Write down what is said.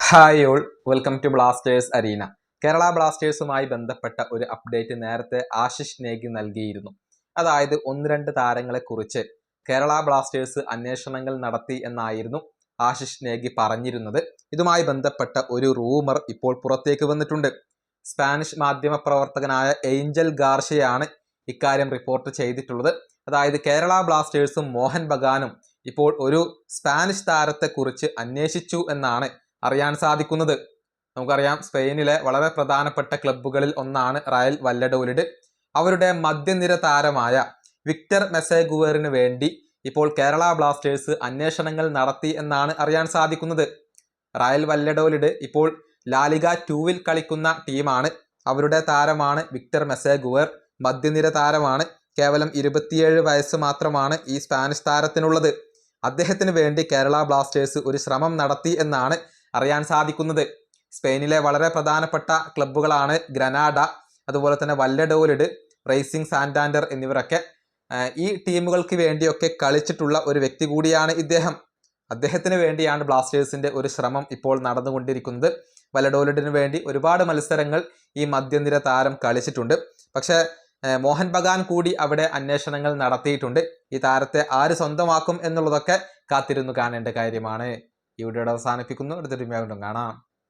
Hi all, welcome to Blasters Arena. Kerala ബ്ലാസ്റ്റേഴ്സുമായി ബന്ധപ്പെട്ട ഒരു അപ്ഡേറ്റ് നേരത്തെ ആശിഷ് നേഗി നൽകിയിരുന്നു. അതായത് 1-2 താരങ്ങളെ കുറിച്ച് കേരള ബ്ലാസ്റ്റേഴ്സ് അന്വേഷണങ്ങൾ നടത്തി എന്നായിരുന്നു ആശിഷ് നേഗി പറഞ്ഞിരുന്നത്. ഇതുമായി ബന്ധപ്പെട്ട ഒരു റൂമർ ഇപ്പോൾ പുറത്തേക്ക് വന്നിട്ടുണ്ട്. സ്പാനിഷ് മാധ്യമ പ്രവർത്തകനായ ഏഞ്ചൽ ഗാർഷ്യയാണ് ഇക്കാര്യം റിപ്പോർട്ട് ചെയ്തിട്ടുള്ളത്. അതായത് കേരള ബ്ലാസ്റ്റേഴ്സും മോഹൻ ബഗാനും ഇപ്പോൾ ഒരു സ്പാനിഷ് താരത്തെക്കുറിച്ച് അന്വേഷിച്ചു എന്നാണ് അറിയാൻ സാധിക്കുന്നത്. നമുക്കറിയാം, സ്പെയിനിലെ വളരെ പ്രധാനപ്പെട്ട ക്ലബ്ബുകളിൽ ഒന്നാണ് റയൽ വല്ലഡോലിഡ്. അവരുടെ മധ്യനിര താരമായ വിക്ടർ മെസേഗുവേറിന് വേണ്ടി ഇപ്പോൾ കേരള ബ്ലാസ്റ്റേഴ്സ് അന്വേഷണങ്ങൾ നടത്തി എന്നാണ് അറിയാൻ സാധിക്കുന്നത്. റയൽ വല്ലഡോലിഡ് ഇപ്പോൾ ലാലിഗ 2-ൽ കളിക്കുന്ന ടീമാണ്. അവരുടെ താരമാണ് വിക്ടർ മെസേഗുവേർ. മധ്യനിര താരമാണ്. കേവലം 27 വയസ്സ് മാത്രമാണ് ഈ സ്പാനിഷ് താരത്തിനുള്ളത്. അദ്ദേഹത്തിന് വേണ്ടി കേരള ബ്ലാസ്റ്റേഴ്സ് ഒരു ശ്രമം നടത്തി എന്നാണ് അറിയാൻ സാധിക്കുന്നത്. സ്പെയിനിലെ വളരെ പ്രധാനപ്പെട്ട ക്ലബ്ബുകളാണ് ഗ്രനാഡ, അതുപോലെ തന്നെ വല്ലഡോലിഡ്, റേസിംഗ് സാന്റാൻഡർ എന്നിവരൊക്കെ. ഈ ടീമുകൾക്ക് വേണ്ടിയൊക്കെ കളിച്ചിട്ടുള്ള ഒരു വ്യക്തി കൂടിയാണ് ഇദ്ദേഹം. അദ്ദേഹത്തിന് വേണ്ടിയാണ് ബ്ലാസ്റ്റേഴ്സിന്റെ ഒരു ശ്രമം ഇപ്പോൾ നടന്നുകൊണ്ടിരിക്കുന്നത്. വല്ലഡോലിഡിന് വേണ്ടി ഒരുപാട് മത്സരങ്ങൾ ഈ മധ്യനിര താരം കളിച്ചിട്ടുണ്ട്. പക്ഷേ മോഹൻ ബഗാൻ കൂടി അവിടെ അന്വേഷണങ്ങൾ നടത്തിയിട്ടുണ്ട്. ഈ താരത്തെ ആര് സ്വന്തമാക്കും എന്നുള്ളതൊക്കെ കാത്തിരുന്നു കാണേണ്ട കാര്യമാണ്. ഈ വീഡിയോയുടെ അവസാനിപ്പിക്കുന്നു. അടുത്തൊരു വീണ്ടും കാണാം.